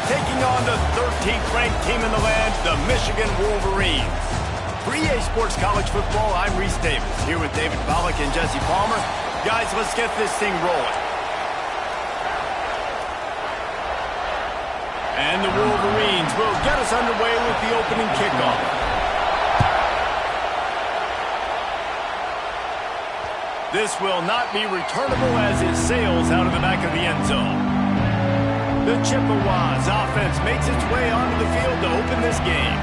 taking on the 13th ranked team in the land, the Michigan Wolverines. For EA Sports College Football, I'm Reese Davis, here with David Pollack and Jesse Palmer. Guys, let's get this thing rolling. And the Wolverines will get us underway with the opening kickoff. This will not be returnable as it sails out of the back of the end zone. The Chippewas offense makes its way onto the field to open this game.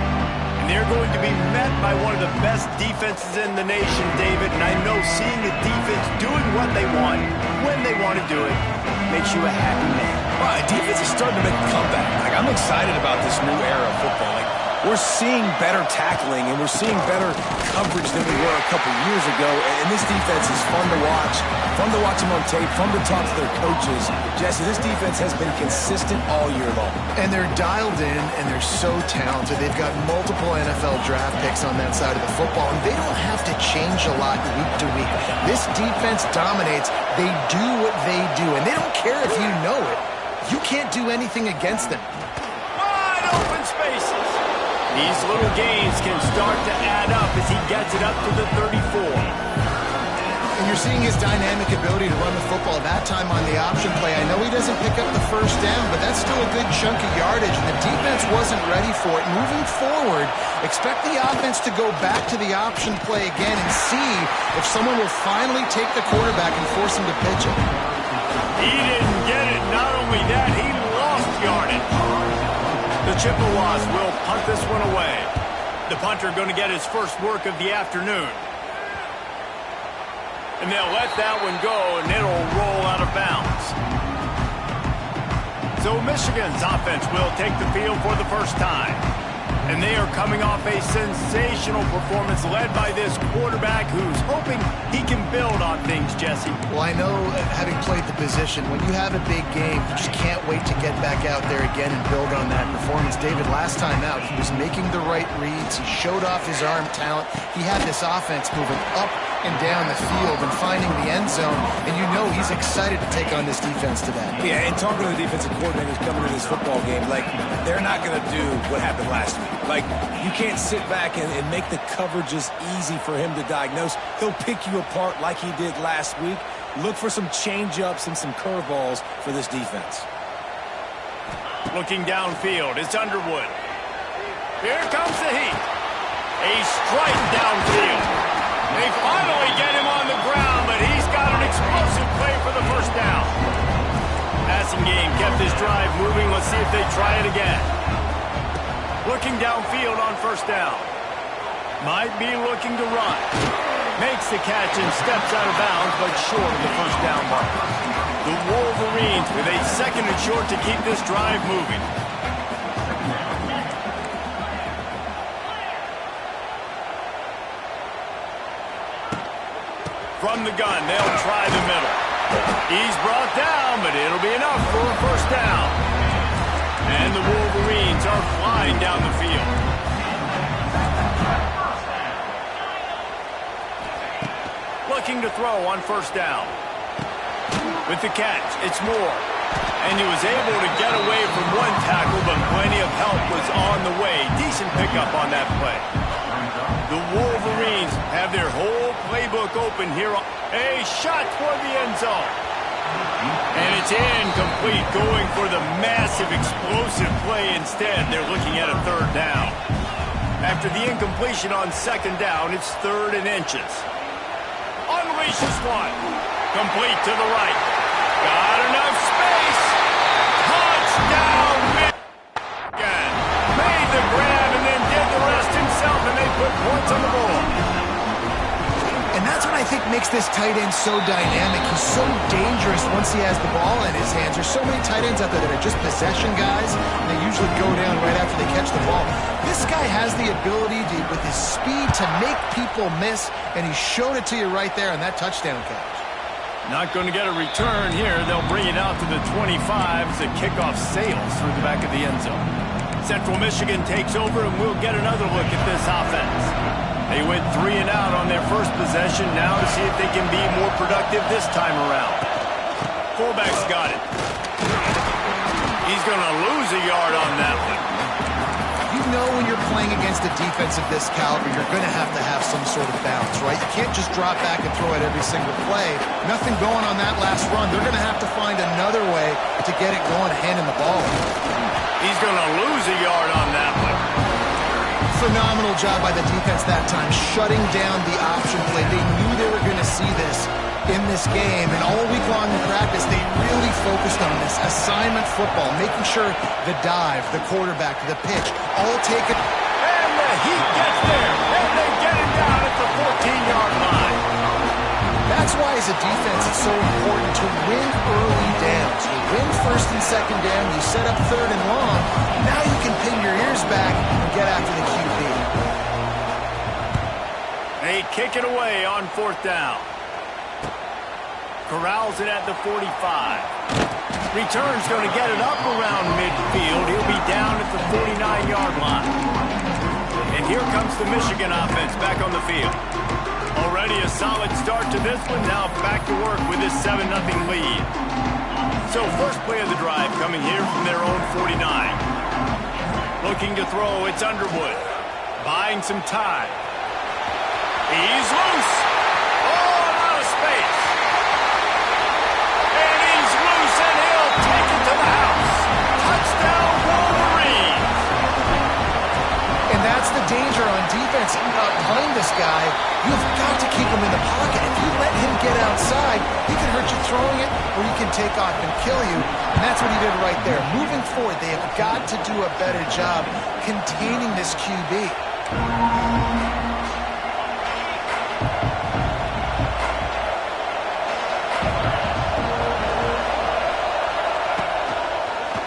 And they're going to be met by one of the best defenses in the nation, David. And I know seeing the defense doing what they want, when they want to do it, makes you a happy man. Well, the defense is starting to make a comeback. I'm excited about this new era of football. We're seeing better tackling, and we're seeing better coverage than we were a couple years ago. And this defense is fun to watch them on tape, fun to talk to their coaches. Jesse, this defense has been consistent all year long. And they're dialed in, and they're so talented. They've got multiple NFL draft picks on that side of the football, and they don't have to change a lot week to week. This defense dominates. They do what they do, and they don't care if you know it. You can't do anything against them. Wide open spaces. These little gains can start to add up as he gets it up to the 34. And you're seeing his dynamic ability to run the football that time on the option play. I know he doesn't pick up the first down, but that's still a good chunk of yardage, and the defense wasn't ready for it. Moving forward, expect the offense to go back to the option play again and see if someone will finally take the quarterback and force him to pitch it. He didn't get it. Not only that, he lost yardage. The Chippewas will punt this one away. The punter going to get his first work of the afternoon. And they'll let that one go, and it'll roll out of bounds. So Michigan's offense will take the field for the first time. And they are coming off a sensational performance led by this quarterback who's hoping he can build on things, Jesse. Well, I know, having played the position, when you have a big game, you just can't wait to get back out there again and build on that performance. David, last time out, he was making the right reads. He showed off his arm talent. He had this offense moving up and down the field and finding the end zone, and you know he's excited to take on this defense today. Yeah, and talking to the defensive coordinators coming to this football game, they're not going to do what happened last week. You can't sit back and make the coverages easy for him to diagnose. He'll pick you apart like he did last week. Look for some change-ups and some curveballs for this defense. Looking downfield, it's Underwood. Here comes the heat. A strike downfield. They finally get him on the ground, but he's got an explosive play for the first down. Passing game kept his drive moving. Let's see if they try it again. Looking downfield on first down. Might be looking to run. Makes the catch and steps out of bounds, but short of the first down mark. The Wolverines with a second and short to keep this drive moving. From the gun, they'll try the middle. He's brought down, but it'll be enough for a first down. And the Wolverines are flying down the field. Looking to throw on first down. With the catch, it's Moore. And he was able to get away from one tackle, but plenty of help was on the way. Decent pickup on that play. The Wolverines have their whole playbook open here. A shot toward the end zone. And it's incomplete, going for the massive explosive play instead. They're looking at a third down. After the incompletion on second down, it's third and inches. Unleashes one. Complete to the right. Got enough space. Touchdown, Michigan. Made the grab and then did the rest himself, and they put points on the board. And that's what I think makes this tight end so dynamic. He's so dangerous once he has the ball in his hands. There's so many tight ends out there that are just possession guys, and they usually go down right after they catch the ball. This guy has the ability to, with his speed, to make people miss, and he showed it to you right there on that touchdown catch. Not going to get a return here. They'll bring it out to the 25 as the kickoff sails through the back of the end zone. Central Michigan takes over, and we'll get another look at this offense. They went 3 and out on their first possession, now to see if they can be more productive this time around. Fullback's got it. He's going to lose a yard on that one. You know when you're playing against a defense of this caliber, you're going to have some sort of balance, right? You can't just drop back and throw it every single play. Nothing going on that last run. They're going to have to find another way to get it going, handing the ball. He's going to lose a yard on that one. Phenomenal job by the defense that time, shutting down the option play. They knew they were going to see this in this game, and all week long in practice, they really focused on this assignment football, making sure the dive, the quarterback, the pitch, all taken. And the Heat gets there, and they get him down at the 14-yard line. That's why, as a defense, it's so important to win early downs. You win first and second down, you set up third and long. Now you can pin your ears back and get after the QB. They kick it away on fourth down. Corrals it at the 45. Return's going to get it up around midfield. He'll be down at the 49-yard line. And here comes the Michigan offense back on the field. Already a solid start to this one. Now back to work with this 7-0 lead. So first play of the drive coming here from their own 49. Looking to throw, it's Underwood. Buying some time. He's loose. Oh, out of space. And he's loose, and he'll take it to the house. Touchdown, Wolverines. And that's the danger on defense. Behind this guy, you've got to keep him in the pocket. If you let him get outside, he can hurt you throwing it, or he can take off and kill you. And that's what he did right there. Moving forward, they have got to do a better job containing this QB.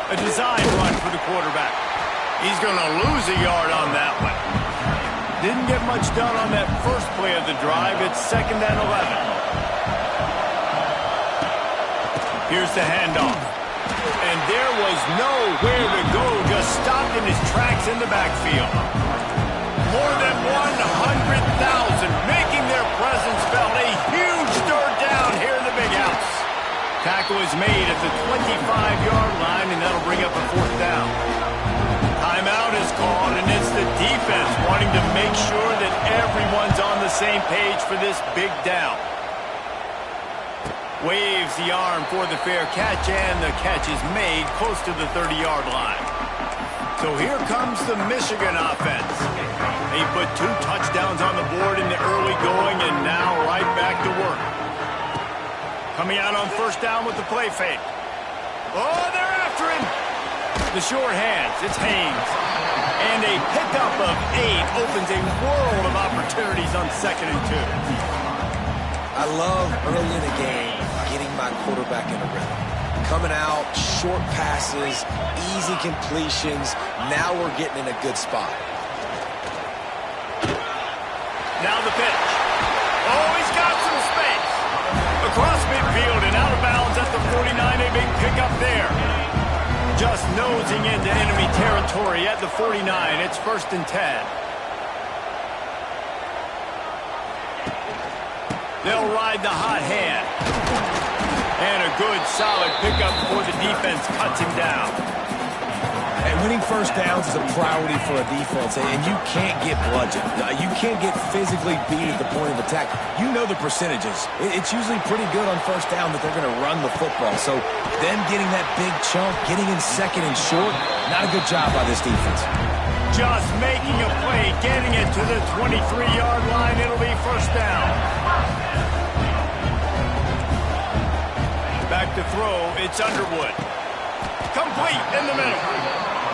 A design run for the quarterback. He's going to lose a yard on that one. Didn't get much done on that first play of the drive. It's 2nd and 11. Here's the handoff. And there was nowhere to go. Just stopped in his tracks in the backfield. More than 100,000 making their presence felt. A huge third down here in the big house. Tackle is made at the 25-yard line, and that'll bring up a fourth down. Timeout is called, and it's the defense wanting to make sure that everyone's on the same page for this big down. Waves the arm for the fair catch, and the catch is made close to the 30-yard line. So here comes the Michigan offense. They put 2 touchdowns on the board in the early going, and now right back to work. Coming out on first down with the play fake. Oh, they're after him. The short hands, it's Haynes. And a pickup of 8 opens a world of opportunities on 2nd and 2. I love early in the game getting my quarterback in a rhythm. Coming out, short passes, easy completions. Now we're getting in a good spot. Now the pitch. Oh, he's got some space. Across midfield and out of bounds at the 49. A big pickup there. Just nosing into enemy territory at the 49. It's 1st and 10. They'll ride the hot hand. And a good, solid pickup before the defense cuts him down. And winning first downs is a priority for a defense, and you can't get bludgeoned. You can't get physically beat at the point of attack. You know the percentages. It's usually pretty good on first down that they're going to run the football. So them getting that big chunk, getting in 2nd and short, not a good job by this defense. Just making a play, getting it to the 23-yard line. It'll be first down. Back to throw, it's Underwood. Complete in the middle.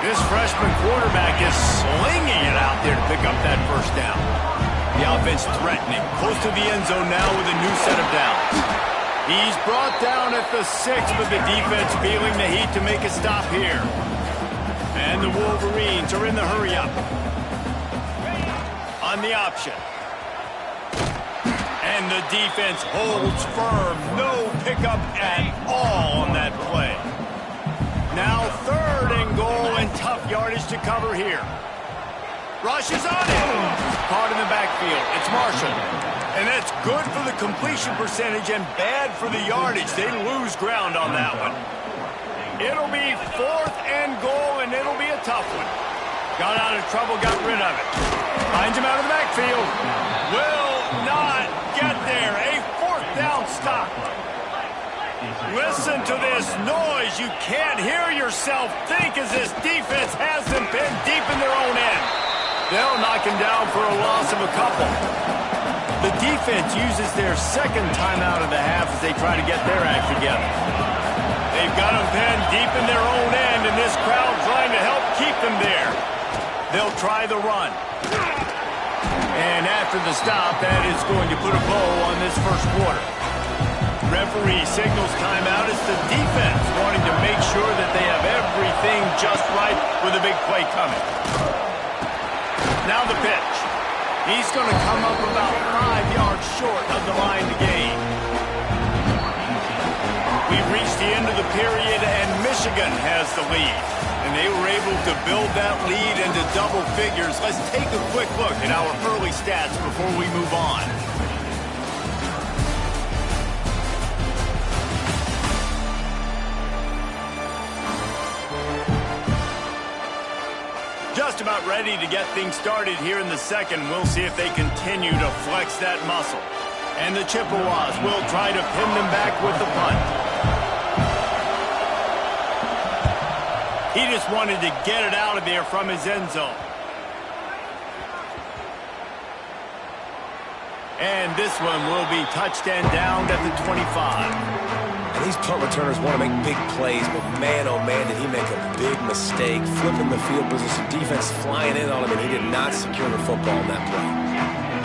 This freshman quarterback is slinging it out there to pick up that first down. The offense threatening, close to the end zone now with a new set of downs. He's brought down at the 6, but the defense feeling the heat to make a stop here. And the Wolverines are in the hurry-up. On the option. And the defense holds firm. No pickup at all on that play. Now 3rd and goal and tough yardage to cover here. Rushes on it. Caught in the backfield. It's Marshall. And that's good for the completion percentage and bad for the yardage. They lose ground on that one. It'll be 4th and goal, and it'll be a tough one. Got out of trouble, got rid of it. Finds him out of the backfield. Will not get there. A 4th down stop. Listen to this noise. You can't hear yourself think as this defense has them pinned deep in their own end. They'll knock him down for a loss of a couple. The defense uses their second timeout of the half as they try to get their act together. They've got them pinned deep in their own end, and this crowd trying to help keep them there. They'll try the run. And after the stop, that is going to put a bow on this first quarter. Referee signals timeout. It's the defense wanting to make sure that they have everything just right with a big play coming. Now the pitch. He's going to come up about 5 yards short of the line to gain. We've reached the end of the period, and Michigan has the lead. And they were able to build that lead into double figures. Let's take a quick look at our early stats before we move on. Just about ready to get things started here in the second. We'll see if they continue to flex that muscle. And the Chippewas will try to pin them back with the punt. He just wanted to get it out of there from his end zone. And this one will be touchdown down at the 25. And these punt returners want to make big plays, but man, oh man, did he make a big mistake. Flipping the field position, defense flying in on him, and he did not secure the football in that play.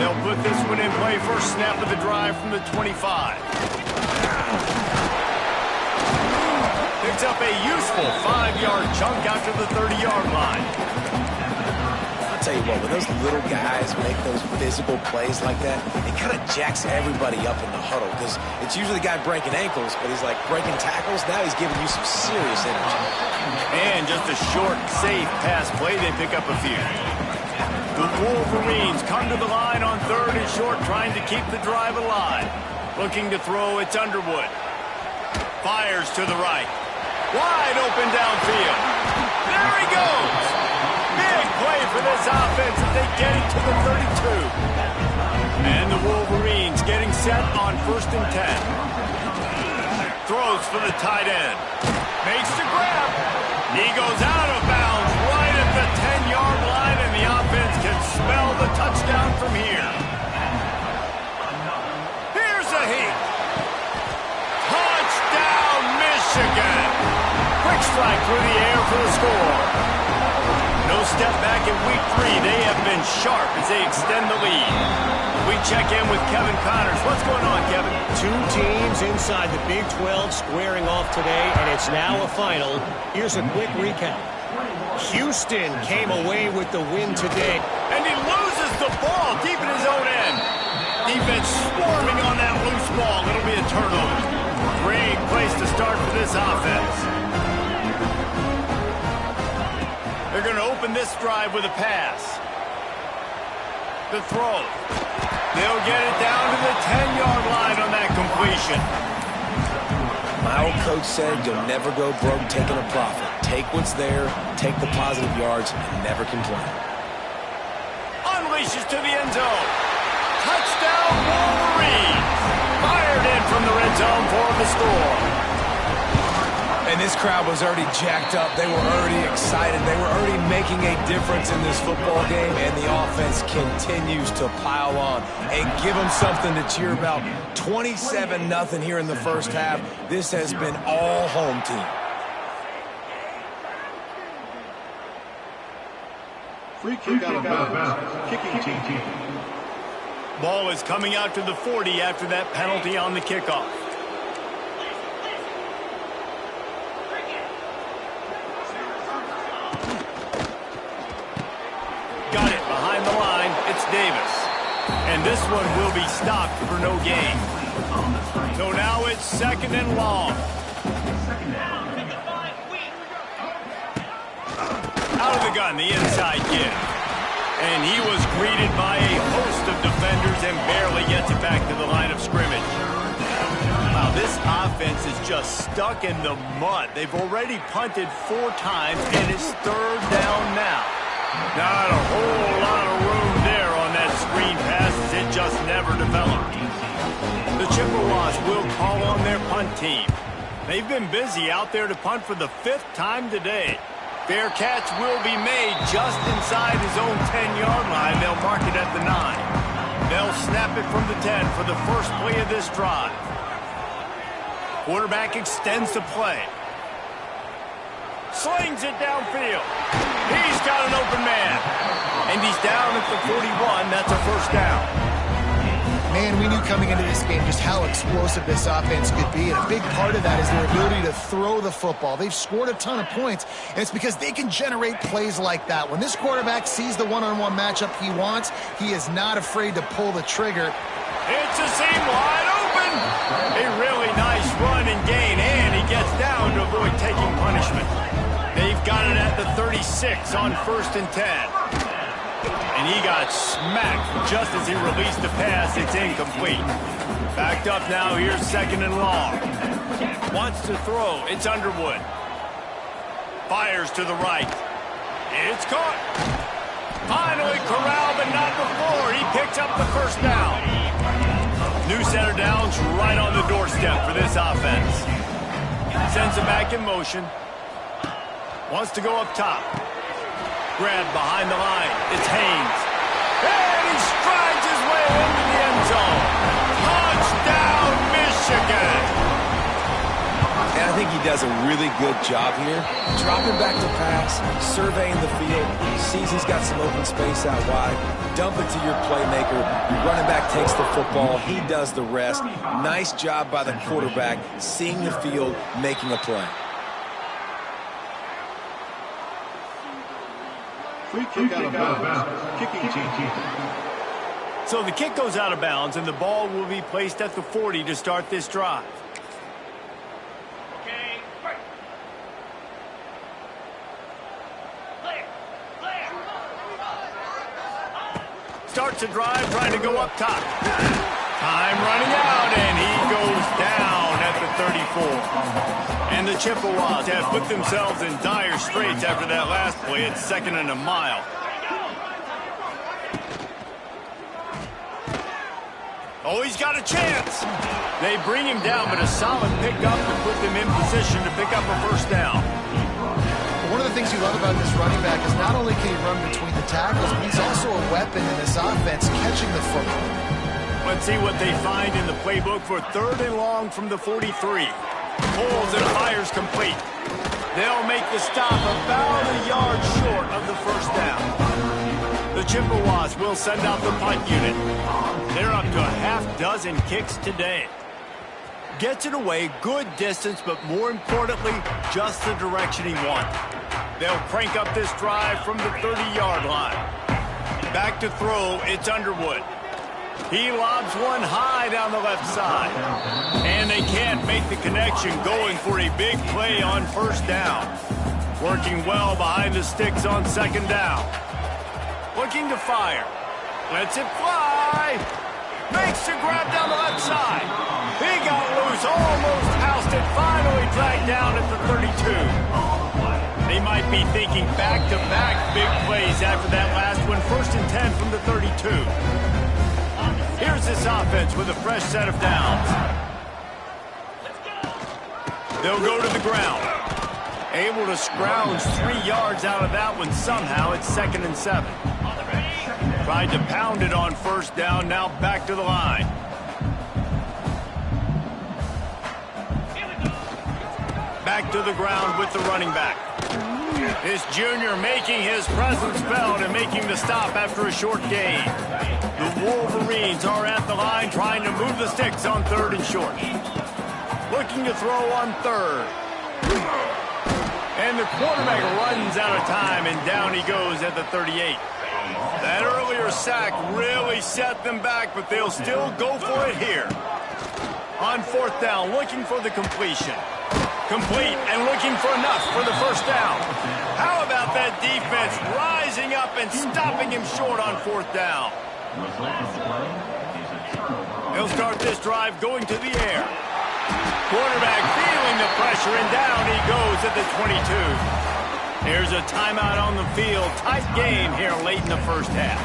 They'll put this one in play. First snap of the drive from the 25. Picks up a useful 5-yard chunk after the 30-yard line. I'll tell you what, when those little guys make those physical plays like that, it kind of jacks everybody up in the huddle, because it's usually the guy breaking ankles, but he's like breaking tackles. Now he's giving you some serious energy. And just a short, safe pass play, they pick up a few. The Wolverines come to the line on 3rd and short, trying to keep the drive alive. Looking to throw, it's Underwood. Fires to the right. Wide open downfield. There he goes. Big play for this offense as they get it to the 32. And the Wolverines getting set on 1st and 10. Throws for the tight end. Makes the grab. He goes out of bounds right at the 10-yard line, and the offense can smell the touchdown from here. Here's a heat. Touchdown, Michigan. Quick strike through the air for the score. No step back in week 3. They have been sharp as they extend the lead. We check in with Kevin Connors. What's going on, Kevin? 2 teams inside the Big 12 squaring off today, and it's now a final. Here's a quick recap. Houston came away with the win today. And he loses the ball deep in his own end. Defense swarming on that loose ball. It'll be a turnover. Great place to start for this offense. They're going to open this drive with a pass. The throw. They'll get it down to the 10-yard line on that completion. My old coach said you'll never go broke taking a profit. Take what's there, take the positive yards, and never complain. Unleashes to the end zone. Touchdown, Wolverines. Fired in from the red zone for the score. And this crowd was already jacked up. They were already excited. They were already making a difference in this football game, and the offense continues to pile on and give them something to cheer about. 27-0 here in the first half. This has been all home team. Free kick out of bounds. Kicking team. Ball is coming out to the 40 after that penalty on the kickoff. Got it behind the line. It's Davis. And this one will be stopped for no gain. So now it's 2nd and long. Out of the gun, the inside give. And he was greeted by a host of defenders and barely gets it back to the line of scrimmage. Wow, This offense is just stuck in the mud. They've already punted 4 times, and it's 3rd down now. Not a whole lot of room there on that screen pass, as it just never developed. The Chippewas will call on their punt team. They've been busy out there to punt for the 5th time today. Fair catch will be made just inside his own 10-yard line. They'll mark it at the 9. They'll snap it from the 10 for the first play of this drive. Quarterback extends the play. Slings it downfield. He's got an open man. And he's down at the 41. That's a first down. Man, we knew coming into this game just how explosive this offense could be, and a big part of that is their ability to throw the football. They've scored a ton of points, and it's because they can generate plays like that. When this quarterback sees the one-on-one matchup he wants, he is not afraid to pull the trigger. It's a seam wide open. A really nice run and gain, and he gets down to avoid taking punishment. They've got it at the 36 on 1st and 10. And he got smacked just as he released the pass. It's incomplete. Backed up now. Here's 2nd and long. Wants to throw. It's Underwood. Fires to the right. It's caught. Finally corralled, but not before. He picks up the first down. New set of downs right on the doorstep for this offense. Sends it back in motion. Wants to go up top. Grab behind the line. It's Haynes. And he strides his way into the end zone. Touchdown, Michigan! And I think he does a really good job here. Dropping back to pass, surveying the field, sees he's got some open space out wide. Dump it to your playmaker. Your running back takes the football. He does the rest. Nice job by the quarterback, seeing the field, making a play. Free kick out of bounds. Kicking team. So the kick goes out of bounds, and the ball will be placed at the 40 to start this drive. Okay, break. Clear. Starts a drive trying to go up top. Time running out, and he goes down at the 34. And the Chippewas have put themselves in dire straits after that last play. It's 2nd and a mile. Oh, he's got a chance. They bring him down, but a solid pickup to put them in position to pick up a first down. One of the things you love about this running back is not only can he run between the tackles, but he's also a weapon in this offense, catching the football. Let's see what they find in the playbook for 3rd and long from the 43. Pulls and fires complete. They'll make the stop about a yard short of the first down. The Chippewas will send out the punt unit. They're up to a half-dozen kicks today. Gets it away, good distance, but more importantly, just the direction he wanted. They'll crank up this drive from the 30-yard line. Back to throw, it's Underwood. He lobs one high down the left side. And they can't make the connection, going for a big play on first down. Working well behind the sticks on 2nd down. Looking to fire. Lets it fly. Makes the grab down the left side. He got loose, almost housed it, finally dragged down at the 32. They might be thinking back-to-back big plays after that last one. 1st and 10 from the 32. Here's this offense with a fresh set of downs. They'll go to the ground. Able to scrounge 3 yards out of that one somehow. It's 2nd and 7. Tried to pound it on first down. Now back to the line. Back to the ground with the running back. This junior making his presence felt and making the stop after a short gain. The Wolverines are at the line trying to move the sticks on 3rd and short. Looking to throw on 3rd. And the quarterback runs out of time, and down he goes at the 38. That earlier sack really set them back, but they'll still go for it here. On 4th down, looking for the completion. Complete and looking for enough for the first down. How about that defense rising up and stopping him short on 4th down? He'll start this drive going to the air. Quarterback feeling the pressure, and down he goes at the 22. Here's a timeout on the field. Tight game here late in the first half.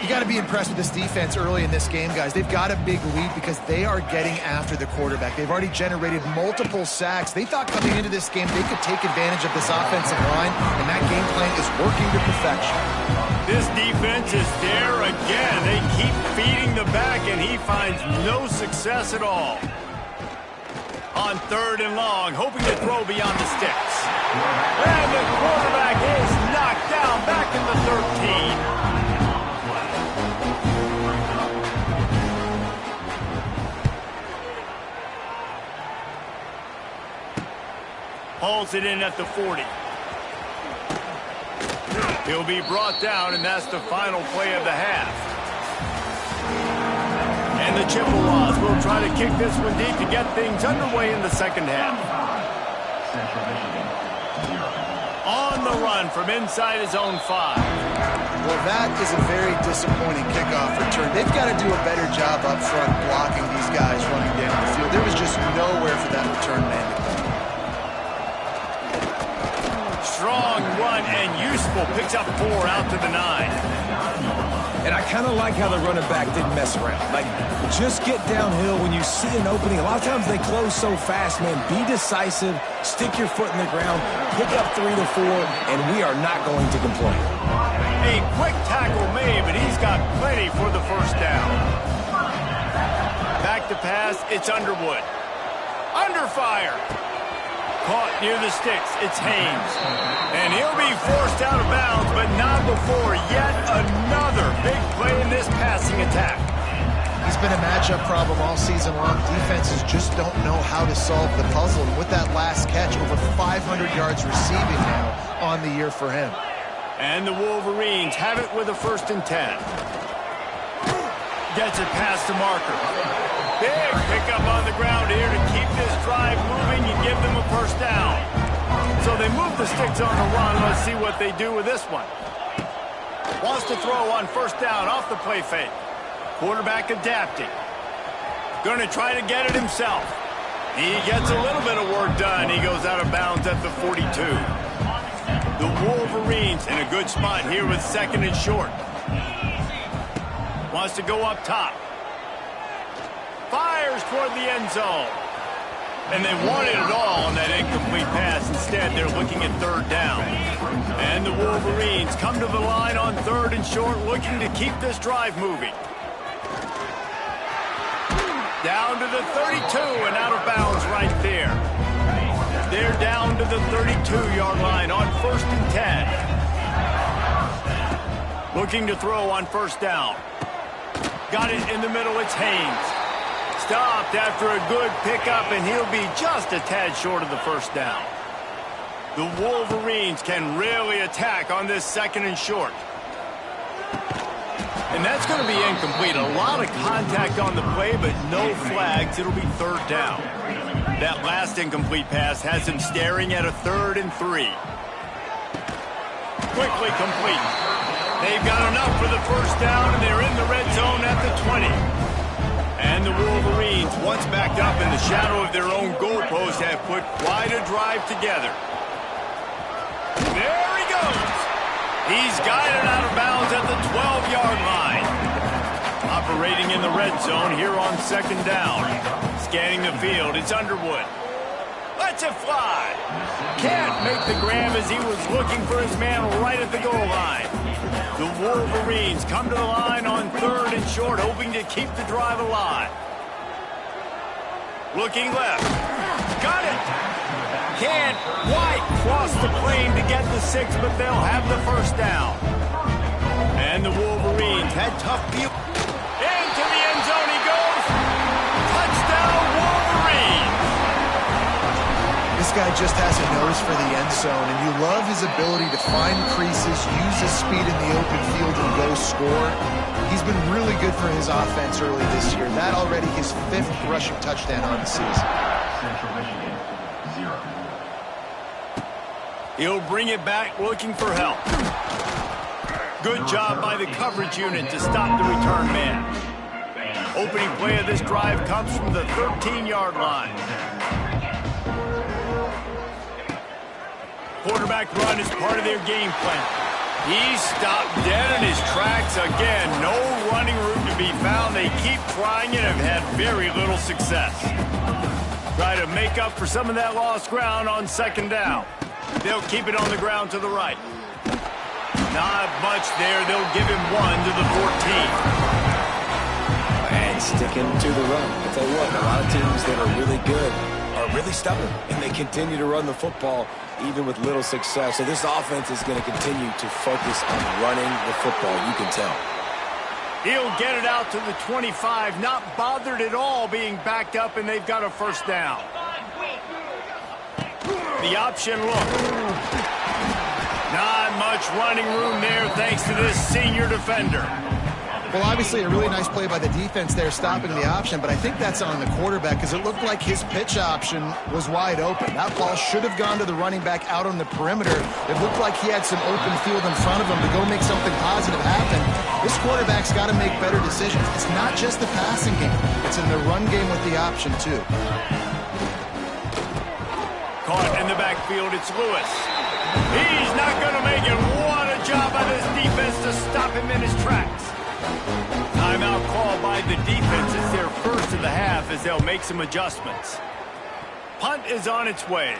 You got to be impressed with this defense early in this game, guys. They've got a big lead because they are getting after the quarterback. They've already generated multiple sacks. They thought coming into this game they could take advantage of this offensive line, and that game plan is working to perfection. This defense is there again. They keep feeding the back, and he finds no success at all. On 3rd and long, hoping to throw beyond the sticks. And the quarterback is knocked down back in the 13. Hauls it in at the 40. He'll be brought down, and that's the final play of the half. And the Chippewas will try to kick this one deep to get things underway in the second half. On the run from inside his own 5. Well, that is a very disappointing kickoff return. They've got to do a better job up front blocking these guys running down the field. There was just nowhere for that return man to go. Strong run and useful. Picks up 4 out to the 9. And I kind of like how the running back didn't mess around. Like, just get downhill when you see an opening. A lot of times they close so fast, man. Be decisive, stick your foot in the ground, pick up 3 to 4, and we are not going to complain. A quick tackle made, but he's got plenty for the first down. Back to pass, it's Underwood. Under fire. Caught near the sticks, it's Haynes. And he'll be forced out of bounds, but not before yet another big play in this passing attack. He's been a matchup problem all season long. Defenses just don't know how to solve the puzzle. And with that last catch, over 500 yards receiving now on the year for him. And the Wolverines have it with a 1st and 10. Gets it past the marker. Big pickup on the ground here to keep this drive moving and give them a 1st down. So they move the sticks on the run. Let's see what they do with this one. Wants to throw on 1st down off the play fake. Quarterback adapting. Going to try to get it himself. He gets a little bit of work done. He goes out of bounds at the 42. The Wolverines in a good spot here with 2nd and short. Wants to go up top. Fires toward the end zone. And they wanted it all on that incomplete pass. Instead, they're looking at 3rd down. And the Wolverines come to the line on 3rd and short, looking to keep this drive moving. Down to the 32 and out of bounds right there. They're down to the 32-yard line on 1st and 10. Looking to throw on 1st down. Got it in the middle, it's Haynes. Stopped after a good pickup, and he'll be just a tad short of the 1st down. The Wolverines can really attack on this 2nd and short. And that's going to be incomplete. A lot of contact on the play, but no flags. It'll be 3rd down. That last incomplete pass has him staring at a 3rd and 3. Quickly complete. They've got enough for the 1st down, and they're in the red zone at the 20. And the Wolverines, once backed up in the shadow of their own goalpost, have put quite a drive together. There he goes. He's guided out of bounds at the 12-yard line. Operating in the red zone here on 2nd down. Scanning the field, it's Underwood. Lets it fly. Can't make the grab as he was looking for his man right at the goal line. The Wolverines come to the line on 3rd and short, hoping to keep the drive alive. Looking left. Got it. Can't quite cross the plane to get the 6, but they'll have the 1st down. And the Wolverines had tough field. Into the end zone he goes. Touchdown, Wolverines. This guy just has a nose for the end zone, and you love his ability to find creases, use his speed in the open field, and go score. He's been really good for his offense early this year. That already his 5th rushing touchdown on the season. Central Michigan, 0. He'll bring it back looking for help. Good job by the coverage unit to stop the return man. Opening play of this drive comes from the 13-yard line. Quarterback run is part of their game plan. He's stopped dead in his tracks again. No running room to be found. They keep trying it and have had very little success. Try to make up for some of that lost ground on second down. They'll keep it on the ground to the right. Not much there. They'll give him 1 to the 14. And sticking to the run. I'll tell you what, a lot of teams that are really good are really stubborn, and they continue to run the football even with little success. So this offense is going to continue to focus on running the football, you can tell. He'll get it out to the 25, not bothered at all being backed up, and they've got a first down. The option look. Not much running room there thanks to this senior defender. Well, obviously a really nice play by the defense there stopping the option, but I think that's on the quarterback because it looked like his pitch option was wide open. That ball should have gone to the running back out on the perimeter. It looked like he had some open field in front of him to go make something positive happen. This quarterback's got to make better decisions. It's not just the passing game. It's in the run game with the option, too. Caught in the backfield, it's Lewis. He's not going to make it. What a job by this defense to stop him in his tracks. Timeout called by the defense. It's their first of the half as they'll make some adjustments. Punt is on its way.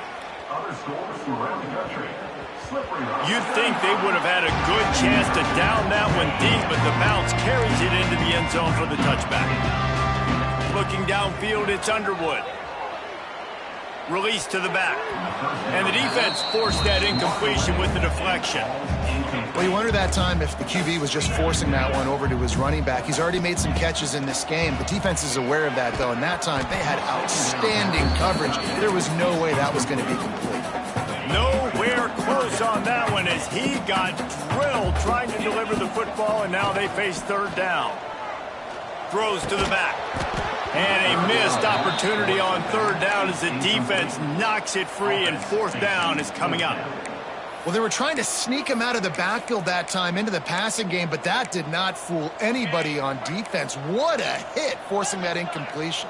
You'd think they would have had a good chance to down that one deep, but the bounce carries it into the end zone for the touchback. Looking downfield, it's Underwood. Release to the back. And the defense forced that incompletion with the deflection. Well, you wonder that time if the QB was just forcing that one over to his running back. He's already made some catches in this game. The defense is aware of that, though, and that time they had outstanding coverage. There was no way that was going to be complete. Nowhere close on that one as he got drilled trying to deliver the football, and now they face third down. Throws to the back. And a missed opportunity on third down as the defense knocks it free, and fourth down is coming up. Well, they were trying to sneak him out of the backfield that time into the passing game, but that did not fool anybody on defense. What a hit, forcing that incompletion.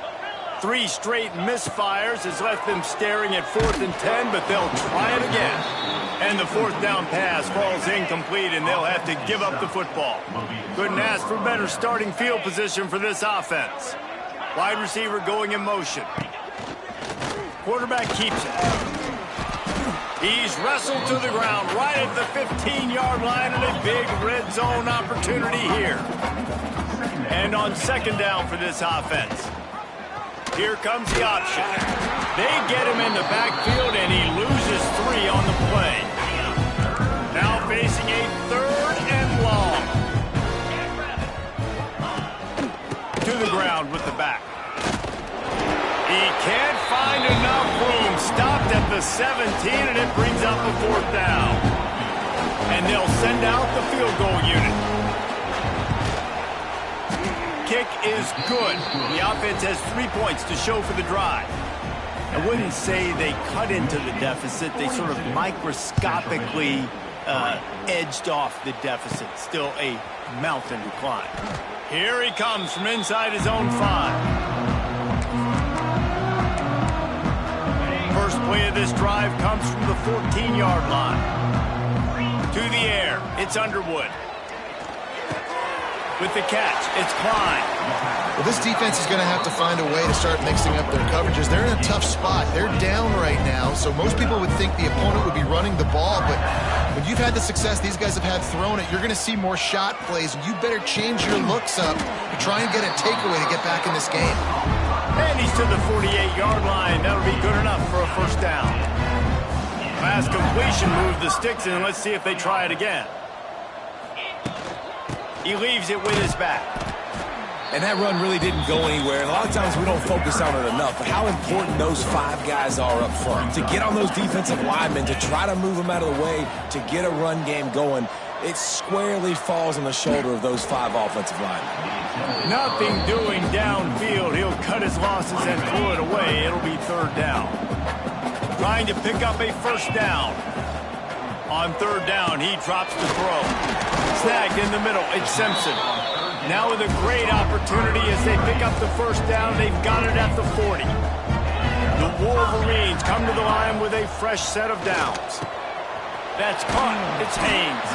3 straight misfires has left them staring at 4th and 10, but they'll try it again. And the fourth down pass falls incomplete, and they'll have to give up the football. Couldn't ask for better starting field position for this offense. Wide receiver going in motion. Quarterback keeps it. He's wrestled to the ground right at the 15-yard line, and a big red zone opportunity here. And on second down for this offense. Here comes the option. They get him in the backfield, and he loses 3 on the play. Now facing a third and long. To the ground with the back. He can't find enough room. Stopped at the 17, and it brings up a fourth down. And they'll send out the field goal unit. Kick is good. The offense has 3 points to show for the drive. I wouldn't say they cut into the deficit. They sort of microscopically edged off the deficit. Still a mountain to climb. Here he comes from inside his own 5. First play of this drive comes from the 14-yard line. To the air, it's Underwood. With the catch, it's Klein. Well, this defense is going to have to find a way to start mixing up their coverages. They're in a tough spot. They're down right now, so most people would think the opponent would be running the ball, but when you've had the success these guys have had throwing it, you're going to see more shot plays, and you better change your looks up to try and get a takeaway to get back in this game. And he's to the 48-yard line. That'll be good enough for a first down. Pass completion moved the sticks in. Let's see if they try it again. He leaves it with his back. And that run really didn't go anywhere. And a lot of times we don't focus on it enough, but how important those 5 guys are up front. To get on those defensive linemen, to try to move them out of the way, to get a run game going, it squarely falls on the shoulder of those 5 offensive linemen. Nothing doing downfield. He'll cut his losses and pull it away. It'll be third down. Trying to pick up a first down. On third down, he drops the throw. Snagged in the middle. It's Simpson. Now with a great opportunity as they pick up the first down. They've got it at the 40. The Wolverines come to the line with a fresh set of downs. That's caught. It's Haynes.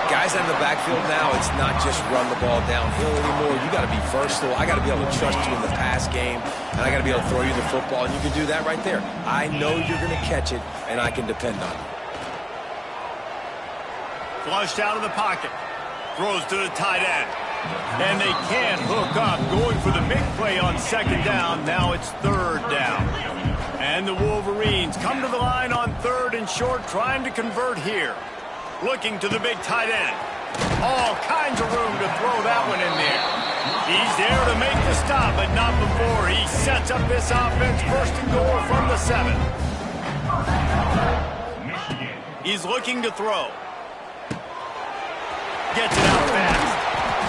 Guys out in the backfield now, it's not just run the ball downhill anymore. You got to be versatile. I got to be able to trust you in the pass game, and I got to be able to throw you the football, and you can do that right there. I know you're going to catch it, and I can depend on you. Flushed out of the pocket. Throws to the tight end. And they can't hook up. Going for the big play on second down. Now it's third down. And the Wolverines come to the line on third and short, trying to convert here. Looking to the big tight end. All kinds of room to throw that one in there. He's there to make the stop, but not before he sets up this offense first and goal from the 7. He's looking to throw. Gets it out fast.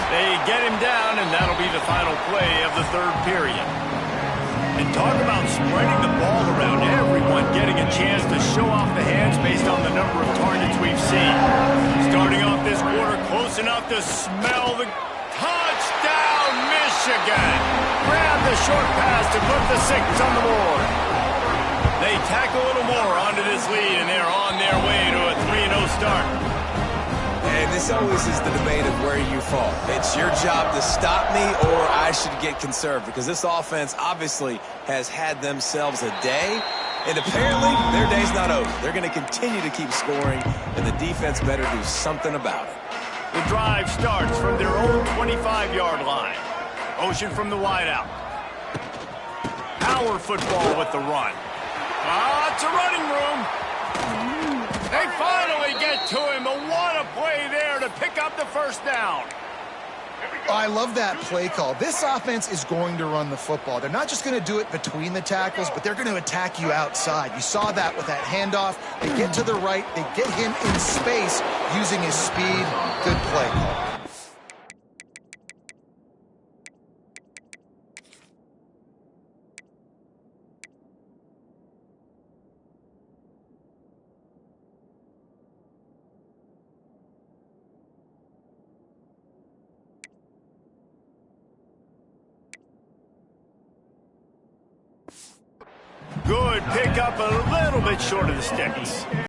They get him down, and that'll be the final play of the third period. And talk about spreading the ball around, everyone getting a chance to show off the hands based on the number of targets we've seen. Starting off this quarter close enough to smell the touchdown, Michigan. Grab the short pass to put the 6 on the board. They tack a little more onto this lead, and they're on their way to a 3-0 start. And this always is the debate of where you fall. It's your job to stop me, or I should get conserved, because this offense obviously has had themselves a day, and apparently their day's not over. They're going to continue to keep scoring, and the defense better do something about it. The drive starts from their own 25-yard line. Motion from the wideout. Power football with the run. Lots of running room. They finally get to him, but what a play there to pick up the first down. I love that play call. This offense is going to run the football. They're not just going to do it between the tackles, but they're going to attack you outside. You saw that with that handoff. They get to the right. They get him in space using his speed. Good play call. Good pick up, a little bit short of the sticks.